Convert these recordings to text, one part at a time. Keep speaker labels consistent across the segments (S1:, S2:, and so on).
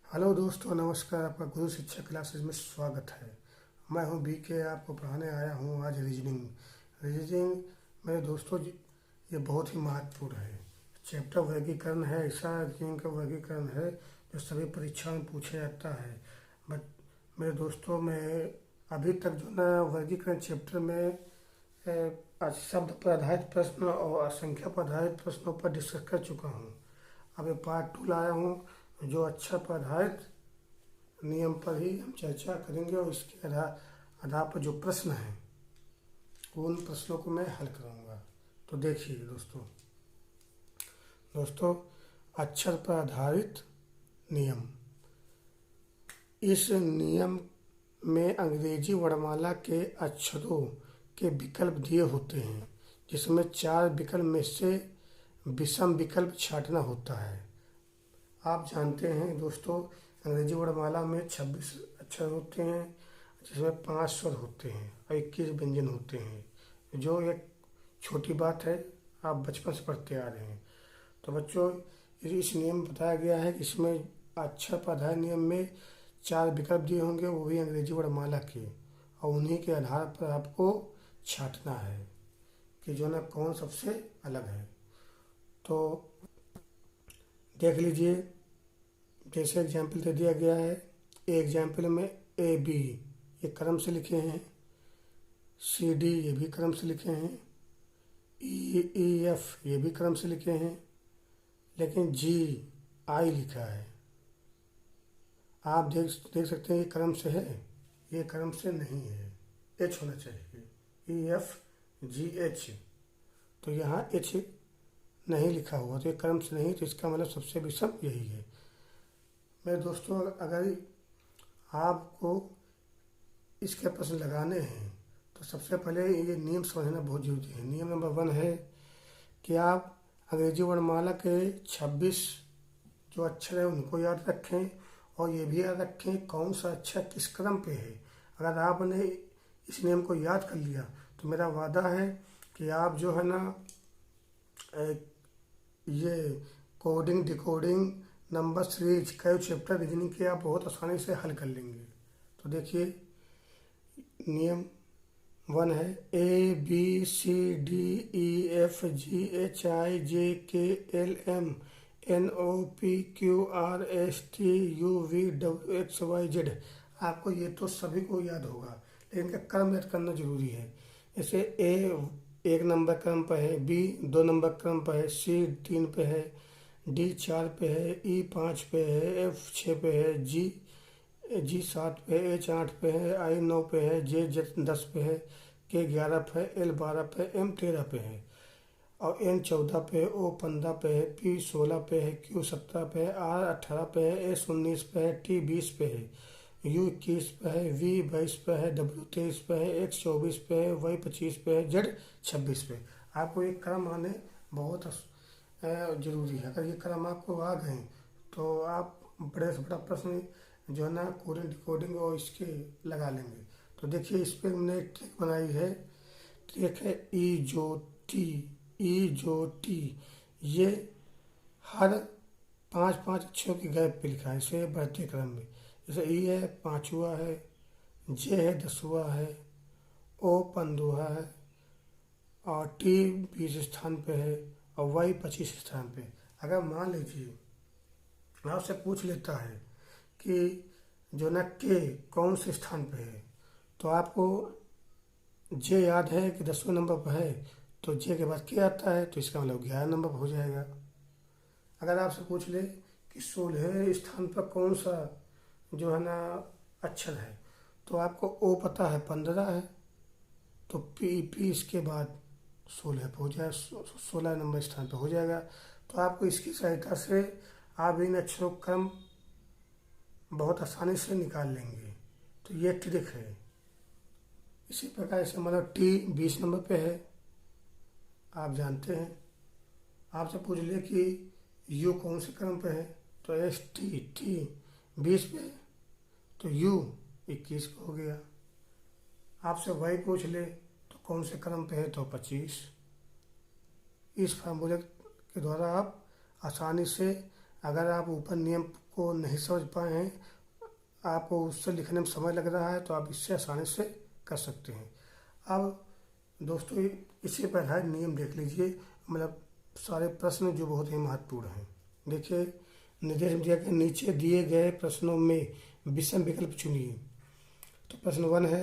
S1: Hello दोस्तों, नमस्कार। आपका गुरु शिक्षा क्लासेस में स्वागत है। मैं हूं बीके, आपको पढ़ाने आया हूं आज रीजनिंग। मेरे दोस्तों ये बहुत ही महत्वपूर्ण है। चैप्टर वर्गीकरण है, ऐसा रीजनिंग का वर्गीकरण है जो सभी परीक्षा में पूछा जाता है। बट मेरे दोस्तों, मैं अभी तक जो ना वर्गीकरण चैप्टर में आज शब्द पर आधारित प्रश्न और असंख्या पर आधारित प्रश्नों पर डिस्कस कर चुका हूँ। अब ये पार्ट 2 लाया हूँ जो अक्षर पर आधारित नियम पर ही हम चर्चा करेंगे, और इसके आधार पर जो प्रश्न हैं उन प्रश्नों को मैं हल कराऊंगा। तो देखिए दोस्तों, अक्षर पर आधारित नियम। इस नियम में अंग्रेजी वर्णमाला के अक्षरों के विकल्प दिए होते हैं, जिसमें 4 विकल्प में से विषम विकल्प छांटना होता है। आप जानते हैं दोस्तों, अंग्रेजी वर्णमाला में 26 अक्षर होते हैं, जिसमें 5 स्वर होते हैं और 21 व्यंजन होते हैं, जो एक छोटी बात है, आप बचपन से पढ़ते आ रहे हैं। तो बच्चों, इस नियम में बताया गया है कि इसमें अक्षर पर आधारित नियम में 4 विकल्प दिए होंगे, वो भी अंग्रेजी वर्णमाला के, और उन्हीं के आधार पर आपको छांटना है कि जो ना कौन सबसे अलग है। तो देख लीजिए, जैसे एग्जाम्पल दे दिया गया है। एग्जाम्पल में ए बी ये क्रम से लिखे हैं, सी डी ये भी क्रम से लिखे हैं, ई एफ ये भी क्रम से लिखे हैं, लेकिन जी आई लिखा है। आप देख सकते हैं ये क्रम से है, ये क्रम से नहीं है। एच होना चाहिए, ई एफ जी एच। तो यहाँ एच नहीं लिखा हुआ, तो ये क्रम से नहीं, तो इसका मतलब सबसे विषम यही है। मेरे दोस्तों, अगर आपको इसके प्रश्न लगाने हैं तो सबसे पहले ये नियम समझना बहुत जरूरी है। नियम नंबर 1 है कि आप अंग्रेजी वर्णमाला के 26 जो अक्षर है उनको याद रखें, और ये भी याद रखें कौन सा अक्षर किस क्रम पे है। अगर आपने इस नियम को याद कर लिया तो मेरा वादा है कि आप जो है ना ये कोडिंग, डिकोडिंग, नंबर सीरीज कई चैप्टर रीजनिंग के आप बहुत आसानी से हल कर लेंगे। तो देखिए, नियम 1 है A B C D E F G H I J K L M N O P Q R S T U V W X Y Z. आपको ये तो सभी को याद होगा, लेकिन इनका क्रम याद करना जरूरी है। जैसे ए 1 नंबर क्रम पर है, बी 2 नंबर क्रम पर है, सी 3 पे है, डी 4 पे है, ई 5 पे है, एफ 6 पे है, जी 7 पे है, एच 8 पे है, आई 9 पे है, जे 10 पे है, के 11 पे है, एल 12 पे है, एम 13 पे है, और एन 14 पे है, ओ 15 पे है, पी 16 पे है, क्यू 17 पे है, आर 18 पे है, एस 19 पे है, टी 20 पे है, यू 21 पे है, वी 22 पे है, डब्ल्यू 23 पे है, एक्स 24 पे है, वाई 25 पे है, जेड 26 पे। आपको ये क्रम आने बहुत जरूरी है। अगर ये क्रम आपको आ गए तो आप बड़े से बड़ा प्रश्न जो है ना कोडिंग, डिकोडिंग और इसके लगा लेंगे। तो देखिए, इस पर हमने एक ट्रिक बनाई है। ट्रिक है ई जो टी ये हर 5 अक्षरों के गैप पे लिखा है, इसे बढ़ते क्रम में। जैसे ई है 5वां है, जे है 10वां है, ओ 15वां है, और टी 20 स्थान पे है, और वाई 25 स्थान पे। अगर मान लीजिए आपसे पूछ लेता है कि जो ना के कौन से स्थान पे है, तो आपको जे याद है कि 10वें नंबर पर है, तो जे के बाद के आता है, तो इसका मतलब 11 नंबर पर हो जाएगा। अगर आपसे पूछ ले कि 16वें स्थान पर कौन सा जो है ना अक्षर है, तो आपको ओ पता है 15 है, तो पी इसके बाद 16 पे हो जाए, 16 नंबर स्थान पर हो जाएगा। तो आपको इसकी सहायता से आप इन अक्षरों का क्रम बहुत आसानी से निकाल लेंगे। तो ये ट्रिक है। इसी प्रकार से मतलब टी 20 नंबर पे है, आप जानते हैं। आपसे पूछ ले कि यू कौन से क्रम पे है, तो एस टी 20 पे है, तो यू 21 पे हो गया। आपसे वाई पूछ ले तो कौन से क्रम पे है, तो 25। इस फार्मूले के द्वारा आप आसानी से अगर आप ऊपर नियम को नहीं समझ पाए हैं, आपको उससे लिखने में समय लग रहा है, तो आप इससे आसानी से कर सकते हैं। अब दोस्तों इसी पर है नियम देख लीजिए, मतलब सारे प्रश्न जो बहुत ही महत्वपूर्ण हैं। देखिए निर्देश में दिया कि नीचे दिए गए प्रश्नों में विषम विकल्प चुनिए। तो प्रश्न 1 है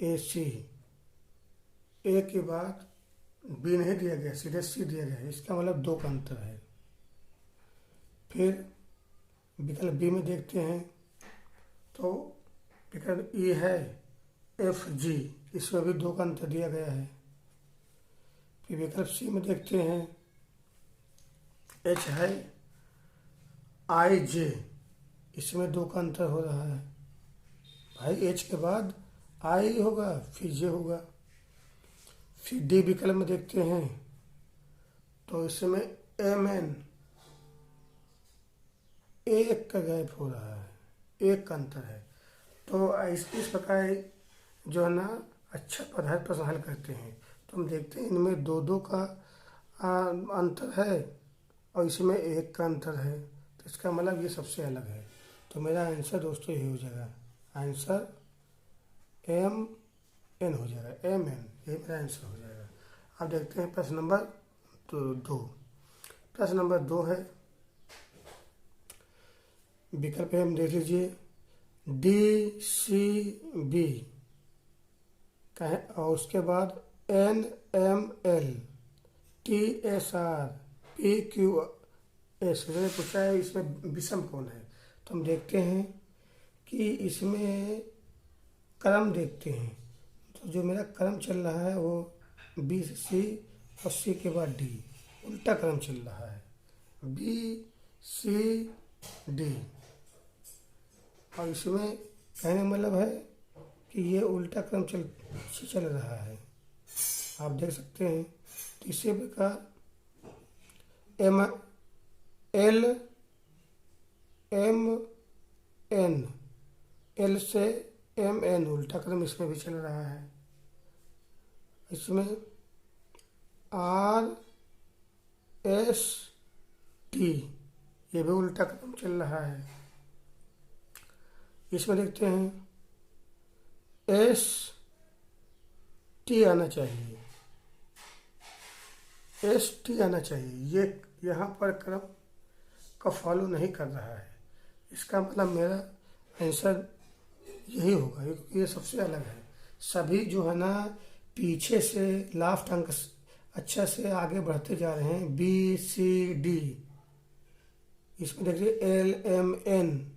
S1: ए सी। ए के बाद बी नहीं दिया गया, सीधे सी दिया गया है, इसका मतलब 2 का अंतर है। फिर विकल्प बी में देखते हैं तो विकल्प ई है एफ जी, इसमें भी 2 का अंतर दिया गया है। फिर विकल्प सी में देखते हैं एच है आई जे, इसमें 2 का अंतर हो रहा है। भाई एच के बाद आई होगा फिर जे होगा। फिर डी विकल्प में देखते हैं तो इसमें एम एन एक का गैप हो रहा है, एक का अंतर है। तो इस प्रकार जो है ना अच्छा पदार्थ प्रश्न हल करते हैं। तो हम देखते हैं इनमें 2-2 का अंतर है और इसमें 1 का अंतर है, तो इसका मतलब ये सबसे अलग है। तो मेरा आंसर दोस्तों ये हो जाएगा, आंसर एम एन हो जाएगा, एम एन, ये मेरा आंसर हो जाएगा। अब देखते हैं प्रश्न नंबर 2। प्रश्न नंबर 2 है, विकल्प हम देख लीजिए डी सी बी का है और उसके बाद N M L T S R P Q S पूछा है इसमें विषम कौन है। तो हम देखते हैं कि इसमें क्रम देखते हैं। तो जो मेरा क्रम चल रहा है वो बी से सी और सी के बाद डी, उल्टा क्रम चल रहा है, बी सी डी। और इसमें कहने का मतलब है कि ये उल्टा क्रम चल रहा है, आप देख सकते हैं। तो इसी प्रकार M L M N, L से एम एन, उल्टा क्रम इसमें भी चल रहा है। इसमें आर एस टी, ये भी उल्टा क्रम चल रहा है। इसमें देखते हैं एस टी आना चाहिए, एस टी आना चाहिए, ये यहाँ पर क्रम का फॉलो नहीं कर रहा है। इसका मतलब मेरा आंसर यही होगा क्योंकि ये सबसे अलग है। सभी जो है ना पीछे से लास्ट अंक अच्छा से आगे बढ़ते जा रहे हैं, बी सी डी। इसमें देखिए L M N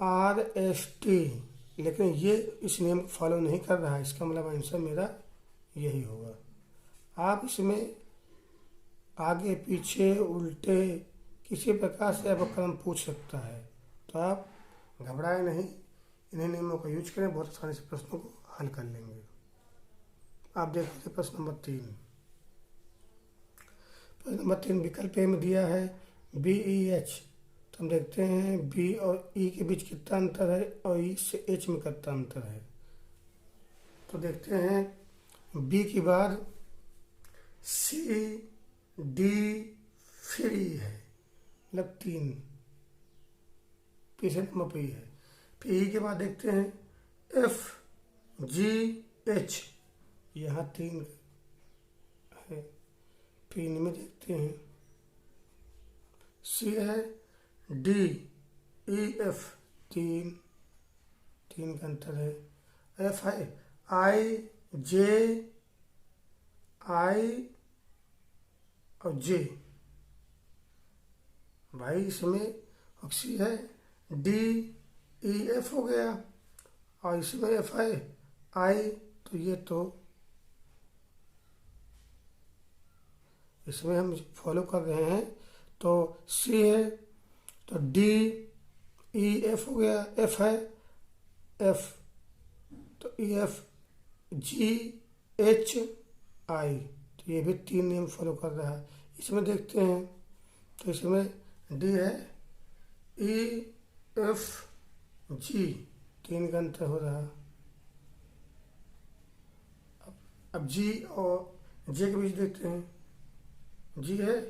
S1: R S T, लेकिन ये इस नियम को फॉलो नहीं कर रहा है। इसका मतलब आंसर मेरा यही होगा। आप इसमें आगे पीछे उल्टे किसी प्रकार से आपका क्रम पूछ सकता है, तो आप घबराए नहीं, इन्हीं नियमों का यूज करें, बहुत आसानी से प्रश्नों को हल कर लेंगे। आप देख लीजिए प्रश्न नंबर 3। प्रश्न नंबर 3 विकल्प ए में दिया है बी ई एच। तो हम देखते हैं बी और ई के बीच कितना अंतर है और ई से एच में कितना अंतर है। तो देखते हैं बी के बाद सी डी फिर ई है, मतलब 3 तीसरे नंबर पर ई है। फिर ई के बाद देखते हैं एफ जी एच, यहाँ 3 है। फिर इनमें देखते हैं सी है डी ई एफ, 3 का अंतर है। एफ है आई जे आई और जे, भाई इसमें सी है डी ई एफ हो गया और इसमें एफ है आई, तो ये तो इसमें हम फॉलो कर रहे हैं। तो सी है तो डी ई एफ हो गया, एफ है एफ तो ई एफ जी एच आई, तो ये भी 3 नियम फॉलो कर रहा है। इसमें देखते हैं तो इसमें डी है ई एफ जी, 3 का अंतर हो रहा है। अब जी और जे के बीच देखते हैं, जी है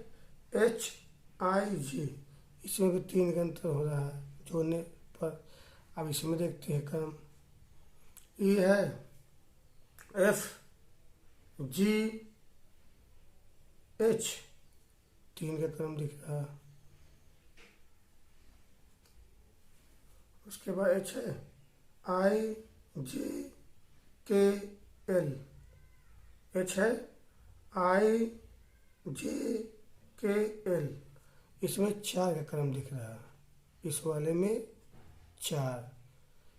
S1: HIG, इसमें भी 3 का अंतर हो रहा है जोड़ने पर। अब इसमें देखते हैं क्रम। E है FGH, 3 का क्रम दिख रहा है। उसके बाद H है IJKL, H है IJKL, इसमें 4 का क्रम दिख रहा है। इस वाले में 4,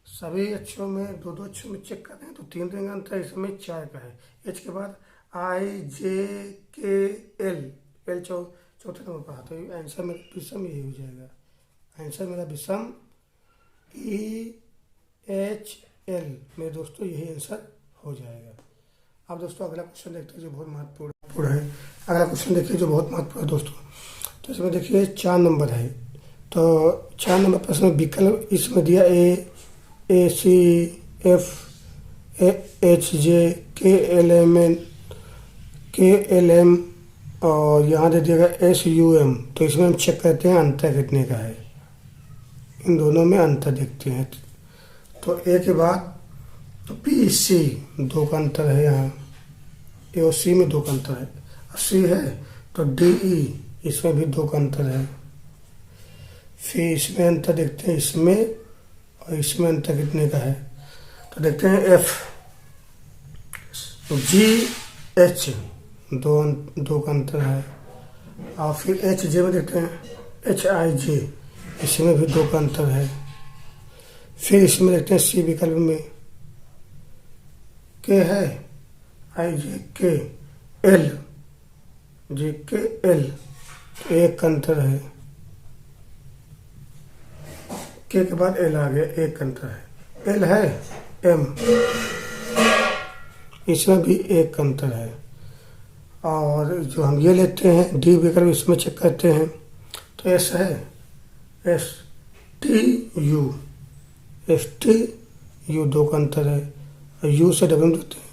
S1: सभी अक्षरों में दो अक्षरों में चेक करते हैं तो 3 का अंतर, इसमें 4 का है। H के बाद IJKL, L चौथे नंबर पर आता है। आंसर मेरा विषम यही हो जाएगा। आंसर मेरा विषम EHL, मेरे दोस्तों यही आंसर हो जाएगा। अब दोस्तों अगला क्वेश्चन देखते हैं जो बहुत महत्वपूर्ण है। अगला क्वेश्चन देखिए जो बहुत महत्वपूर्ण है दोस्तों। तो इसमें देखिए 4 नंबर है, तो 4 नंबर प्रश्न विकल्प इसमें दिया ACFHJKLM और यहाँ दे दिएगा SUM। तो इसमें हम चेक करते हैं अंतर कितने का है, इन दोनों में अंतर देखते हैं। तो ए के बाद तो PC 2 का अंतर है, यहाँ ए और C में 2 का अंतर है। C है तो DE, इसमें भी 2 का अंतर है। फिर इसमें अंतर देखते हैं, इसमें और इसमें अंतर कितने का है। तो देखते हैं FGH, 2 का अंतर है। और फिर HJ में देखते हैं HIJ, इसमें भी 2 का अंतर है। फिर इसमें देखते हैं C विकल्प में K है IJKL, JKL, 1 का अंतर है। K के बाद L आ गया, 1 का अंतर है। L है M, इसमें भी 1 का अंतर है। और जो हम ये लेते हैं D विकल्प, इसमें चेक करते हैं तो S है STU, 2 का अंतर है। और U से W देते हैं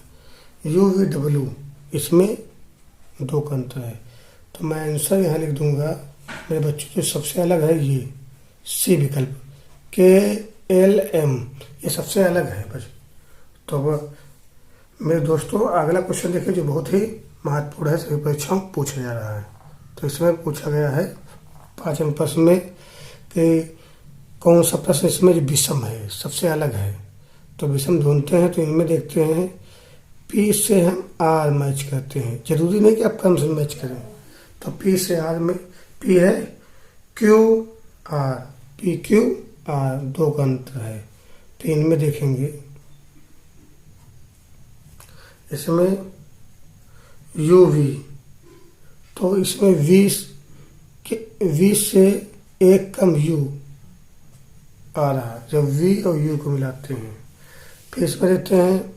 S1: UVW, इसमें 2 का अंतर है। तो मैं आंसर यहाँ लिख दूंगा मेरे बच्चों जो सबसे अलग है ये C विकल्प KLM, ये सबसे अलग है बस। तो अब मेरे दोस्तों अगला क्वेश्चन देखिए जो बहुत ही महत्वपूर्ण है, सभी परीक्षाओं में पूछा जा रहा है। तो इसमें पूछा गया है 5 नंबर प्रश्न में कि कौन सा प्रश्न इसमें जो विषम है, सबसे अलग है। तो विषम ढूंढते हैं, तो इनमें देखते हैं P से हम R मैच करते हैं, जरूरी नहीं कि आप क्रम से मैच करें। तो P से R में P है QR, PQR, 2 का अंतर है। तो इनमें देखेंगे इसमें UV, तो इसमें V से 1 कम U आ रहा है जब V और U को मिलाते हैं। फिर इसमें देते हैं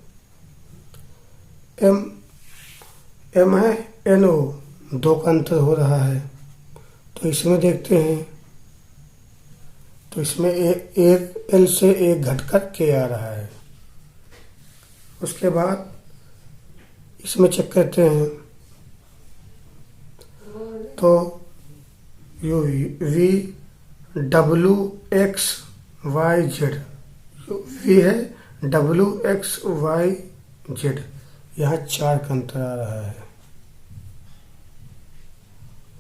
S1: M है NO, 2 का अंतर हो रहा है। तो इसमें देखते हैं तो इसमें एक L से 1 घटकर K आ रहा है। उसके बाद इसमें चेक करते हैं तो VWXYZ, V है WXYZ, यहाँ 4 का अंतर आ रहा है।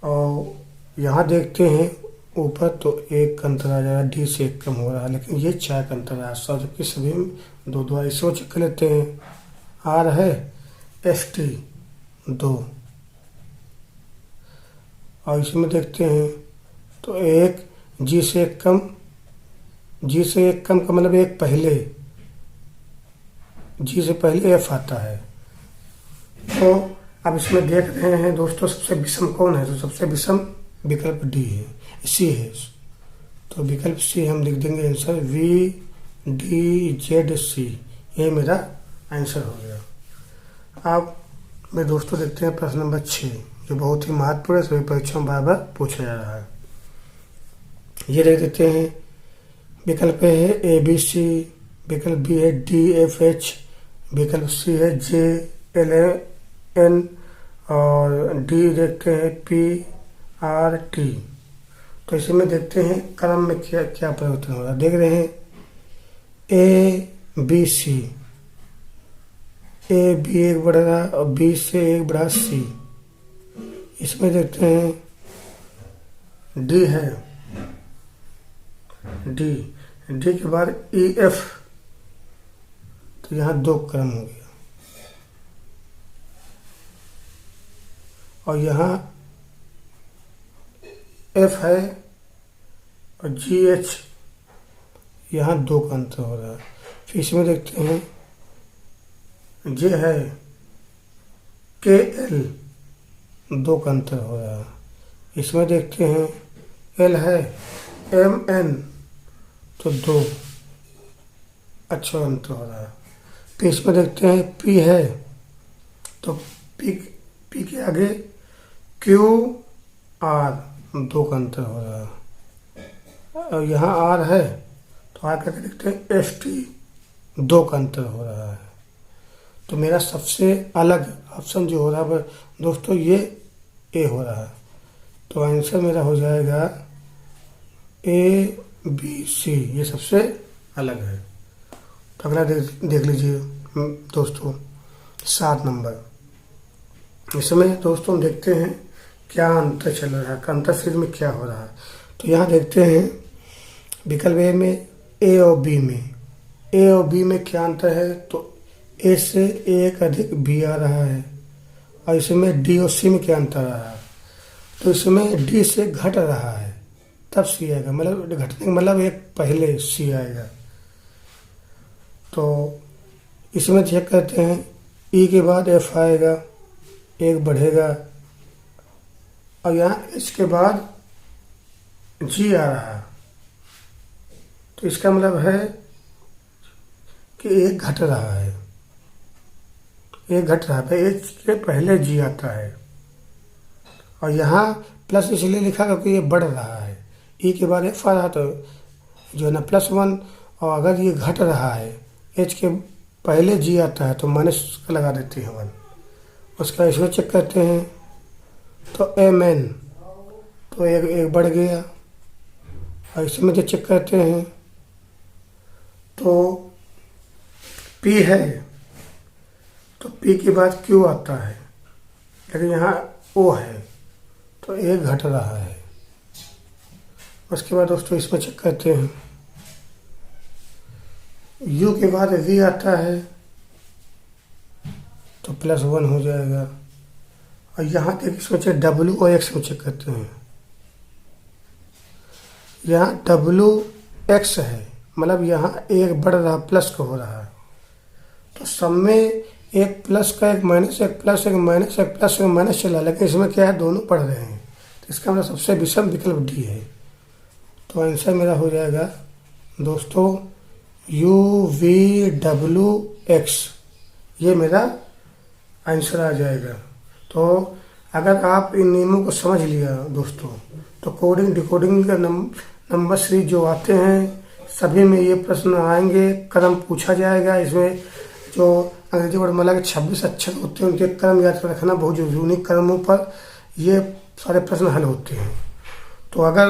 S1: और यहाँ देखते हैं ऊपर तो 1 का अंतर आ जा रहा है, D से 1 कम हो रहा है, लेकिन ये 4 का अंतर आ रहा है। जबकि सभी में 2 इसको चेक कर लेते हैं। R है ST 2, और इसमें देखते हैं तो 1 G से 1 कम, G से 1 कम का मतलब 1 पहले, G से पहले F आता है। तो अब इसमें देख रहे हैं दोस्तों सबसे विषम कौन है। तो सबसे विषम विकल्प D है, C है। तो विकल्प C हम लिख देंगे आंसर VDZC, ये मेरा आंसर हो गया। अब मेरे दोस्तों देखते हैं प्रश्न नंबर 6 जो बहुत ही महत्वपूर्ण है, सभी परीक्षाओं में बार बार पूछा जा रहा है। ये देख देते हैं विकल्प A है ABC, विकल्प B है DFH, विकल्प C है JLN और D देखते हैं आर टी। तो इसमें देखते हैं क्रम में क्या क्या परिवर्तन हो रहा है। देख रहे हैं ए बी सी, ए बी एक बढ़ रहा है और बी से एक बढ़ा सी। इसमें देखते हैं डी है, डी, डी के बाद ई एफ। तो यहाँ दो क्रम हो गया और यहाँ एफ है और जी एच, यहाँ दो का अंतर हो रहा है। फिर इसमें देखते हैं जे है के एल, दो का अंतर हो रहा है। इसमें देखते हैं एल है एम एन, तो दो, अच्छा अंतर हो रहा है। फिर इसमें देखते हैं पी है, तो पी के आगे क्यू आर, दो का अंतर हो रहा है। और यहाँ आर है तो आर करके देखते हैं एस टी, दो का अंतर हो रहा है। तो मेरा सबसे अलग ऑप्शन जो हो रहा है दोस्तों ये ए हो रहा है। तो आंसर मेरा हो जाएगा ए बी सी, ये सबसे अलग है। तो अगला देख लीजिए दोस्तों 7 नंबर। इसमें दोस्तों देखते हैं क्या अंतर चल रहा है, अंतर फिर में क्या हो रहा है। तो यहाँ देखते हैं विकल्प ए में ए और बी में, ए और बी में क्या अंतर है। तो ए से एक अधिक बी आ रहा है। और इसमें डी और सी में क्या अंतर आ रहा है। तो इसमें डी से घट रहा है तब सी आएगा, मतलब घटने का मतलब एक पहले सी आएगा। तो इसमें चेक करते हैं ई के बाद एफ आएगा, एक बढ़ेगा और यहाँ एच के बाद जी आ रहा है। तो इसका मतलब है कि एक घट रहा है, एक घट रहा है, एच के पहले जी आता है। और यहाँ प्लस इसलिए लिखा क्योंकि ये बढ़ रहा है। ई के बाद एफ आ रहा तो जो है ना +1, और अगर ये घट रहा है एच के पहले जी आता है तो माइनस का लगा देते हैं 1। उसका इसमें चेक करते हैं तो एम एन, तो एक बढ़ गया। और इसमें जो चेक करते हैं तो पी है, तो पी के बाद क्यू आता है, लेकिन यहाँ ओ है तो एक घट रहा है। उसके बाद दोस्तों इसमें चेक करते हैं यू के बाद वी आता है तो +1 हो जाएगा। और यहाँ तक इसमें चेक डब्ल्यू और एक्स में चेक करते हैं। यहाँ डब्ल्यू एक्स है, मतलब यहाँ एक बढ़ रहा प्लस का हो रहा है। तो सब में एक प्लस का एक माइनस, एक प्लस एक माइनस, एक प्लस एक माइनस चला, लेकिन इसमें क्या है दोनों पढ़ रहे हैं। तो इसका मतलब सबसे विषम विकल्प डी है। तो आंसर मेरा हो जाएगा दोस्तों यू वी डब्ल्यू एक्स, ये मेरा आंसर आ जाएगा। तो अगर आप इन नियमों को समझ लिया दोस्तों तो कोडिंग डिकोडिंग का नंबर सीरीज जो आते हैं सभी में ये प्रश्न आएंगे, क्रम पूछा जाएगा। इसमें जो अंग्रेजी वर्णमाला के 26 अक्षर होते हैं उनके क्रम याद कर रखना बहुत जरूरी, उन्हीं क्रमों पर ये सारे प्रश्न हल होते हैं। तो अगर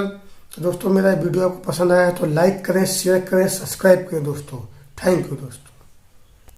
S1: दोस्तों मेरा वीडियो आपको पसंद आया तो लाइक करें, शेयर करें, सब्सक्राइब करें दोस्तों। थैंक यू दोस्तों।